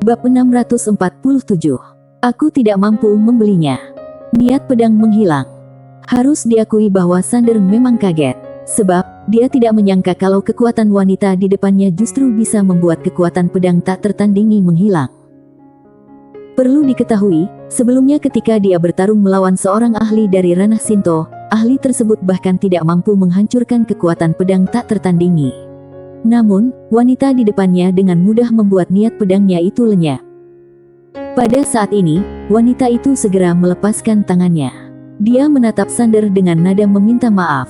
Bab 647. Aku tidak mampu membelinya. Niat pedang menghilang. Harus diakui bahwa Sander memang kaget. Sebab, dia tidak menyangka kalau kekuatan wanita di depannya justru bisa membuat kekuatan pedang tak tertandingi menghilang. Perlu diketahui, sebelumnya ketika dia bertarung melawan seorang ahli dari ranah Shinto, ahli tersebut bahkan tidak mampu menghancurkan kekuatan pedang tak tertandingi. Namun, wanita di depannya dengan mudah membuat niat pedangnya itu lenyap. Pada saat ini, wanita itu segera melepaskan tangannya. Dia menatap Sander dengan nada meminta maaf.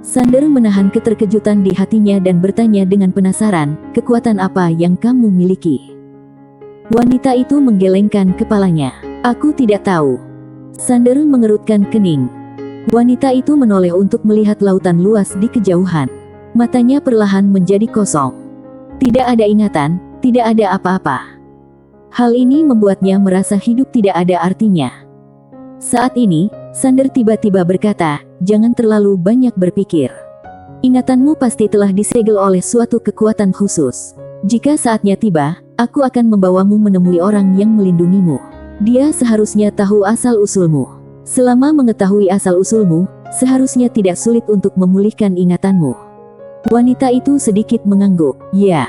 Sander menahan keterkejutan di hatinya dan bertanya dengan penasaran, kekuatan apa yang kamu miliki? Wanita itu menggelengkan kepalanya. Aku tidak tahu. Sander mengerutkan kening. Wanita itu menoleh untuk melihat lautan luas di kejauhan. Matanya perlahan menjadi kosong. Tidak ada ingatan, tidak ada apa-apa. Hal ini membuatnya merasa hidup tidak ada artinya. Saat ini, Sander tiba-tiba berkata, jangan terlalu banyak berpikir. Ingatanmu pasti telah disegel oleh suatu kekuatan khusus. Jika saatnya tiba, aku akan membawamu menemui orang yang melindungimu. Dia seharusnya tahu asal-usulmu. Selama mengetahui asal-usulmu, seharusnya tidak sulit untuk memulihkan ingatanmu. Wanita itu sedikit mengangguk. Ya.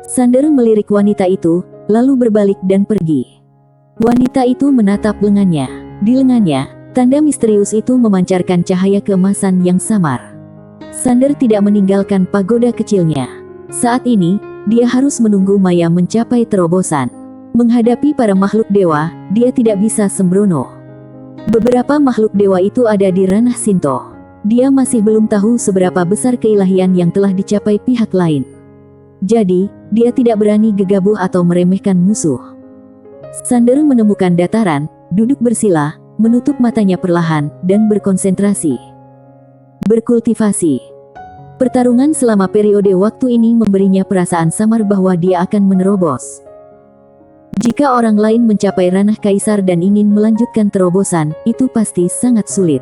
Sander melirik wanita itu, lalu berbalik dan pergi. Wanita itu menatap lengannya. Di lengannya, tanda misterius itu memancarkan cahaya keemasan yang samar. Sander tidak meninggalkan pagoda kecilnya. Saat ini, dia harus menunggu Maya mencapai terobosan. Menghadapi para makhluk dewa, dia tidak bisa sembrono. Beberapa makhluk dewa itu ada di ranah Shinto. Dia masih belum tahu seberapa besar keilahian yang telah dicapai pihak lain. Jadi, dia tidak berani gegabah atau meremehkan musuh. Sander menemukan dataran, duduk bersila, menutup matanya perlahan, dan berkonsentrasi. Berkultivasi. Pertarungan selama periode waktu ini memberinya perasaan samar bahwa dia akan menerobos. Jika orang lain mencapai ranah kaisar dan ingin melanjutkan terobosan, itu pasti sangat sulit.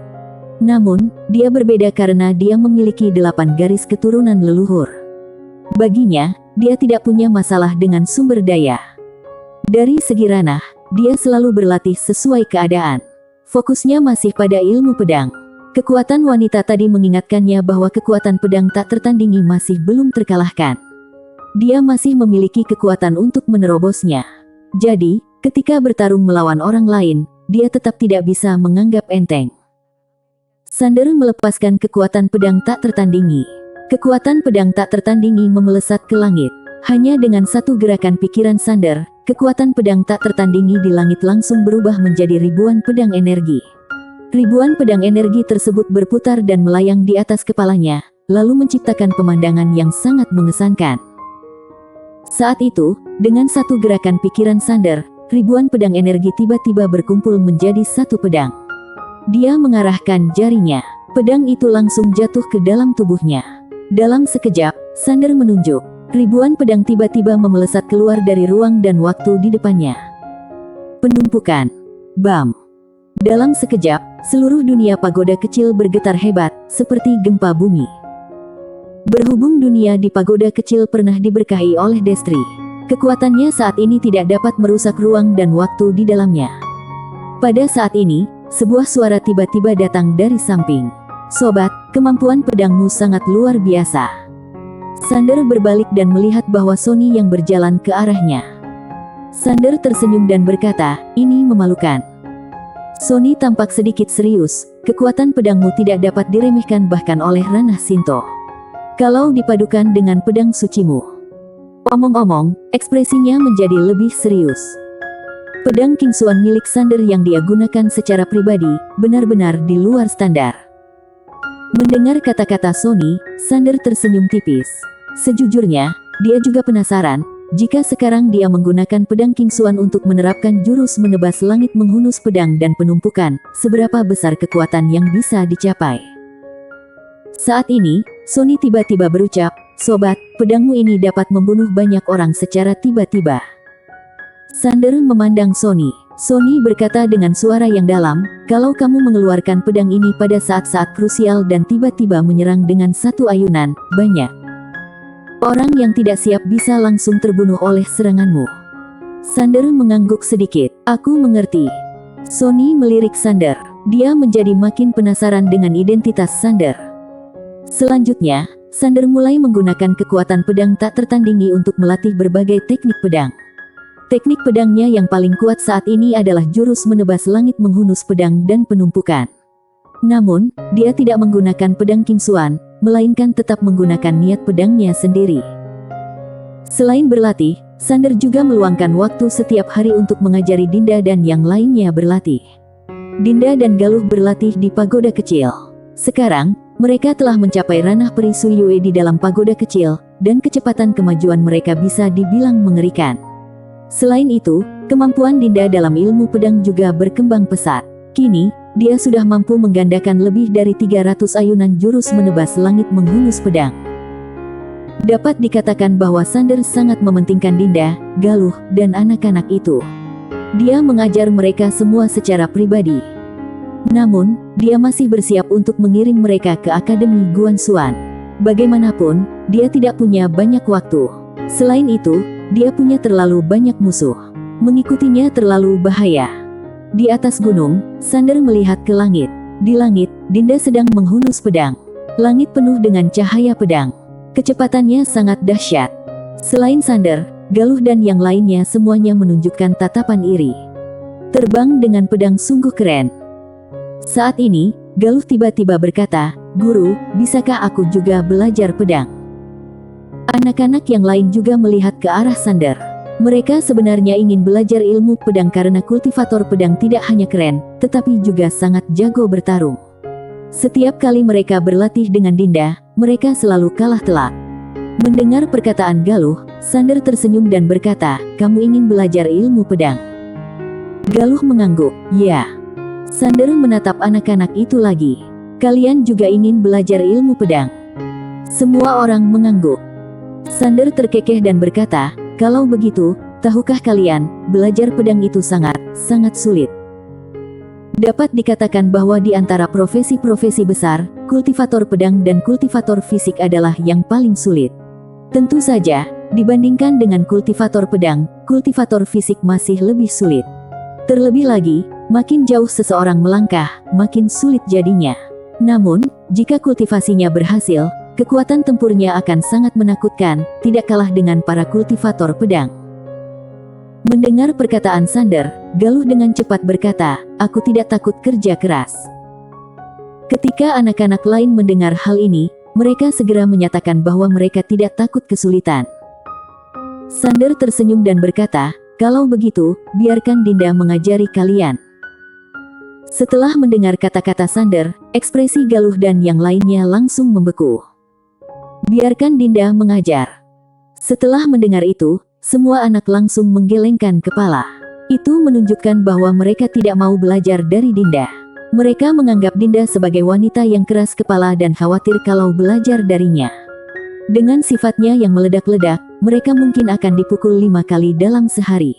Namun, dia berbeda karena dia memiliki 8 garis keturunan leluhur. Baginya, dia tidak punya masalah dengan sumber daya. Dari segi ranah, dia selalu berlatih sesuai keadaan. Fokusnya masih pada ilmu pedang. Kekuatan wanita tadi mengingatkannya bahwa kekuatan pedang tak tertandingi masih belum terkalahkan. Dia masih memiliki kekuatan untuk menerobosnya. Jadi, ketika bertarung melawan orang lain, dia tetap tidak bisa menganggap enteng. Sander melepaskan kekuatan pedang tak tertandingi. Kekuatan pedang tak tertandingi memelesat ke langit. Hanya dengan satu gerakan pikiran Sander, kekuatan pedang tak tertandingi di langit langsung berubah menjadi ribuan pedang energi. Ribuan pedang energi tersebut berputar dan melayang di atas kepalanya, lalu menciptakan pemandangan yang sangat mengesankan. Saat itu, dengan satu gerakan pikiran Sander, ribuan pedang energi tiba-tiba berkumpul menjadi satu pedang. Dia mengarahkan jarinya. Pedang itu langsung jatuh ke dalam tubuhnya. Dalam sekejap, Sander menunjuk. Ribuan pedang tiba-tiba memelesat keluar dari ruang dan waktu di depannya. Penumpukan. Bam. Dalam sekejap, seluruh dunia pagoda kecil bergetar hebat, seperti gempa bumi. Berhubung dunia di pagoda kecil pernah diberkahi oleh Destri, kekuatannya saat ini tidak dapat merusak ruang dan waktu di dalamnya. Pada saat ini, sebuah suara tiba-tiba datang dari samping. Sobat, kemampuan pedangmu sangat luar biasa. Sander berbalik dan melihat bahwa Sony yang berjalan ke arahnya. Sander tersenyum dan berkata, ini memalukan. Sony tampak sedikit serius, kekuatan pedangmu tidak dapat diremehkan bahkan oleh ranah Shinto. Kalau dipadukan dengan pedang sucimu. Omong-omong, ekspresinya menjadi lebih serius. Pedang Kingsuan milik Sander yang dia gunakan secara pribadi, benar-benar di luar standar. Mendengar kata-kata Sony, Sander tersenyum tipis. Sejujurnya, dia juga penasaran, jika sekarang dia menggunakan pedang Kingsuan untuk menerapkan jurus menebas langit menghunus pedang dan penumpukan, seberapa besar kekuatan yang bisa dicapai. Saat ini, Sony tiba-tiba berucap, sobat, pedangmu ini dapat membunuh banyak orang secara tiba-tiba. Sander memandang Sony. Sony berkata dengan suara yang dalam, kalau kamu mengeluarkan pedang ini pada saat-saat krusial dan tiba-tiba menyerang dengan satu ayunan, banyak orang yang tidak siap bisa langsung terbunuh oleh seranganmu. Sander mengangguk sedikit. Aku mengerti. Sony melirik Sander. Dia menjadi makin penasaran dengan identitas Sander. Selanjutnya, Sander mulai menggunakan kekuatan pedang tak tertandingi untuk melatih berbagai teknik pedang. Teknik pedangnya yang paling kuat saat ini adalah jurus menebas langit menghunus pedang dan penumpukan. Namun, dia tidak menggunakan pedang King Xuan, melainkan tetap menggunakan niat pedangnya sendiri. Selain berlatih, Sander juga meluangkan waktu setiap hari untuk mengajari Dinda dan yang lainnya berlatih. Dinda dan Galuh berlatih di pagoda kecil. Sekarang, mereka telah mencapai ranah peri Suyue di dalam pagoda kecil, dan kecepatan kemajuan mereka bisa dibilang mengerikan. Selain itu, kemampuan Dinda dalam ilmu pedang juga berkembang pesat. Kini, dia sudah mampu menggandakan lebih dari 300 ayunan jurus menebas langit menghunus pedang. Dapat dikatakan bahwa Sander sangat mementingkan Dinda, Galuh, dan anak-anak itu. Dia mengajar mereka semua secara pribadi. Namun, dia masih bersiap untuk mengirim mereka ke Akademi Guanxuan. Bagaimanapun, dia tidak punya banyak waktu. Selain itu, dia punya terlalu banyak musuh. Mengikutinya terlalu bahaya. Di atas gunung, Sander melihat ke langit. Di langit, Dinda sedang menghunus pedang. Langit penuh dengan cahaya pedang. Kecepatannya sangat dahsyat. Selain Sander, Galuh dan yang lainnya semuanya menunjukkan tatapan iri. Terbang dengan pedang sungguh keren. Saat ini, Galuh tiba-tiba berkata, "Guru, bisakah aku juga belajar pedang?" Anak-anak yang lain juga melihat ke arah Sander. Mereka sebenarnya ingin belajar ilmu pedang karena kultivator pedang tidak hanya keren, tetapi juga sangat jago bertarung. Setiap kali mereka berlatih dengan Dinda, mereka selalu kalah telak. Mendengar perkataan Galuh, Sander tersenyum dan berkata, "Kamu ingin belajar ilmu pedang?" Galuh mengangguk, "Ya." Sander menatap anak-anak itu lagi. "Kalian juga ingin belajar ilmu pedang?" Semua orang mengangguk. Sander terkekeh dan berkata, "Kalau begitu, tahukah kalian, belajar pedang itu sangat sulit." Dapat dikatakan bahwa di antara profesi-profesi besar, kultivator pedang dan kultivator fisik adalah yang paling sulit. Tentu saja, dibandingkan dengan kultivator pedang, kultivator fisik masih lebih sulit. Terlebih lagi, makin jauh seseorang melangkah, makin sulit jadinya. Namun, jika kultivasinya berhasil, kekuatan tempurnya akan sangat menakutkan, tidak kalah dengan para kultivator pedang. Mendengar perkataan Sander, Galuh dengan cepat berkata, "Aku tidak takut kerja keras." Ketika anak-anak lain mendengar hal ini, mereka segera menyatakan bahwa mereka tidak takut kesulitan. Sander tersenyum dan berkata, "Kalau begitu, biarkan Dinda mengajari kalian." Setelah mendengar kata-kata Sander, ekspresi Galuh dan yang lainnya langsung membeku. "Biarkan Dinda mengajar." Setelah mendengar itu, semua anak langsung menggelengkan kepala. Itu menunjukkan bahwa mereka tidak mau belajar dari Dinda. Mereka menganggap Dinda sebagai wanita yang keras kepala dan khawatir kalau belajar darinya. Dengan sifatnya yang meledak-ledak, mereka mungkin akan dipukul 5 kali dalam sehari.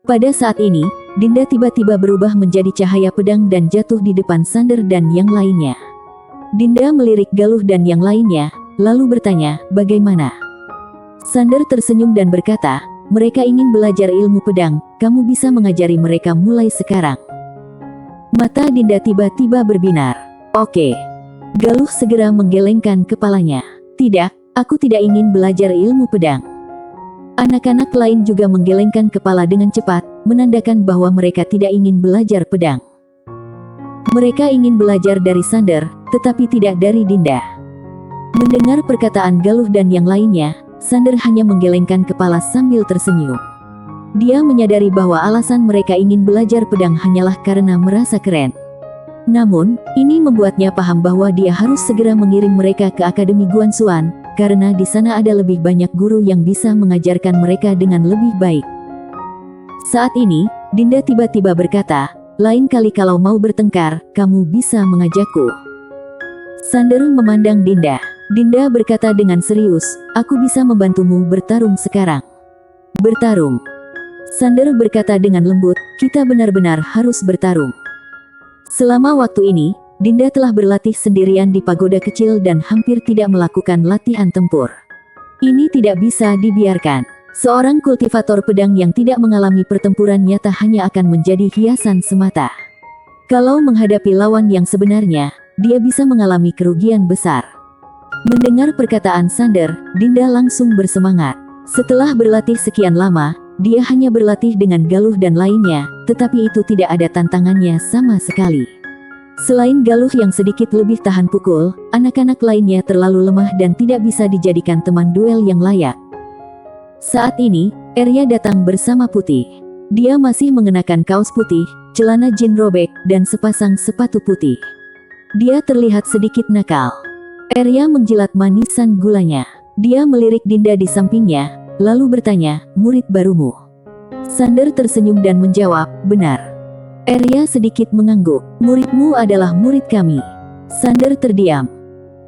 Pada saat ini, Dinda tiba-tiba berubah menjadi cahaya pedang dan jatuh di depan Sander dan yang lainnya. Dinda melirik Galuh dan yang lainnya, lalu bertanya, "Bagaimana?" Sander tersenyum dan berkata, "Mereka ingin belajar ilmu pedang, kamu bisa mengajari mereka mulai sekarang." Mata Dinda tiba-tiba berbinar. "Oke." Galuh segera menggelengkan kepalanya. "Tidak, aku tidak ingin belajar ilmu pedang." Anak-anak lain juga menggelengkan kepala dengan cepat, menandakan bahwa mereka tidak ingin belajar pedang. Mereka ingin belajar dari Sander, tetapi tidak dari Dinda. Mendengar perkataan Galuh dan yang lainnya, Sander hanya menggelengkan kepala sambil tersenyum. Dia menyadari bahwa alasan mereka ingin belajar pedang hanyalah karena merasa keren. Namun, ini membuatnya paham bahwa dia harus segera mengirim mereka ke Akademi Guanxuan, karena di sana ada lebih banyak guru yang bisa mengajarkan mereka dengan lebih baik. Saat ini, Dinda tiba-tiba berkata, "Lain kali kalau mau bertengkar, kamu bisa mengajakku." Sander memandang Dinda. Dinda berkata dengan serius, "Aku bisa membantumu bertarung sekarang." "Bertarung?" Sander berkata dengan lembut, "Kita benar-benar harus bertarung." Selama waktu ini, Dinda telah berlatih sendirian di pagoda kecil dan hampir tidak melakukan latihan tempur. Ini tidak bisa dibiarkan. Seorang kultivator pedang yang tidak mengalami pertempuran nyata hanya akan menjadi hiasan semata. Kalau menghadapi lawan yang sebenarnya, dia bisa mengalami kerugian besar. Mendengar perkataan Sander, Dinda langsung bersemangat. Setelah berlatih sekian lama, dia hanya berlatih dengan Galuh dan lainnya, tetapi itu tidak ada tantangannya sama sekali. Selain Galuh yang sedikit lebih tahan pukul, anak-anak lainnya terlalu lemah dan tidak bisa dijadikan teman duel yang layak. Saat ini, Arya datang bersama Putih. Dia masih mengenakan kaos putih, celana jin robek, dan sepasang sepatu putih. Dia terlihat sedikit nakal. Arya menjilat manisan gulanya. Dia melirik Dinda di sampingnya, lalu bertanya, "Murid barumu?" Sander tersenyum dan menjawab, "Benar." Arya sedikit mengangguk. "Muridmu adalah murid kami." Sander terdiam.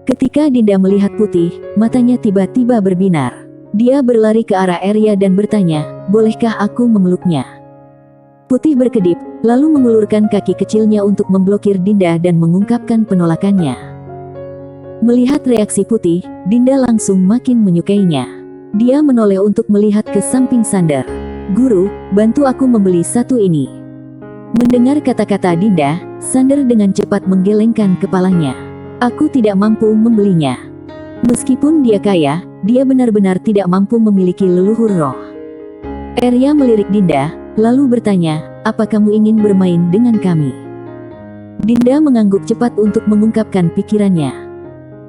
Ketika Dinda melihat Putih, matanya tiba-tiba berbinar. Dia berlari ke arah Arya dan bertanya, "Bolehkah aku memeluknya?" Putih berkedip, lalu mengulurkan kaki kecilnya untuk memblokir Dinda dan mengungkapkan penolakannya. Melihat reaksi Putih, Dinda langsung makin menyukainya. Dia menoleh untuk melihat ke samping Sander. "Guru, bantu aku membeli satu ini." Mendengar kata-kata Dinda, Sander dengan cepat menggelengkan kepalanya. "Aku tidak mampu membelinya." Meskipun dia kaya, dia benar-benar tidak mampu memiliki leluhur roh. Arya melirik Dinda, lalu bertanya, "Apa kamu ingin bermain dengan kami?" Dinda mengangguk cepat untuk mengungkapkan pikirannya.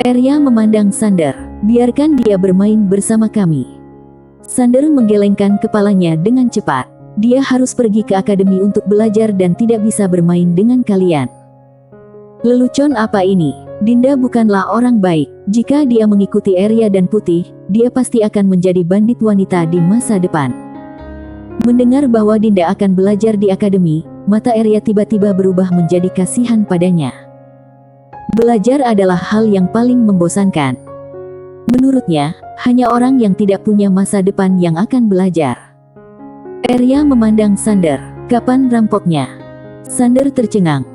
Arya memandang Sander, "Biarkan dia bermain bersama kami." Sander menggelengkan kepalanya dengan cepat. Dia harus pergi ke akademi untuk belajar dan tidak bisa bermain dengan kalian. Lelucon apa ini? Dinda bukanlah orang baik. Jika dia mengikuti Arya dan Putih, dia pasti akan menjadi bandit wanita di masa depan. Mendengar bahwa Dinda akan belajar di akademi, mata Arya tiba-tiba berubah menjadi kasihan padanya. Belajar adalah hal yang paling membosankan. Menurutnya, hanya orang yang tidak punya masa depan yang akan belajar. Arya memandang Sander. "Kapan rampoknya?" Sander tercengang.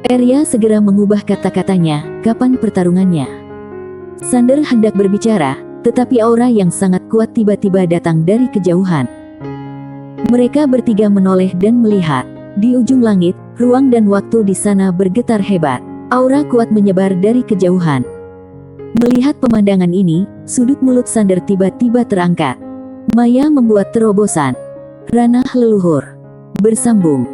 Arya segera mengubah kata-katanya, "Kapan pertarungannya?" Sander hendak berbicara, tetapi aura yang sangat kuat tiba-tiba datang dari kejauhan. Mereka bertiga menoleh dan melihat. Di ujung langit, ruang dan waktu di sana bergetar hebat. Aura kuat menyebar dari kejauhan. Melihat pemandangan ini, sudut mulut Sander tiba-tiba terangkat. Maya membuat terobosan. Ranah leluhur. Bersambung.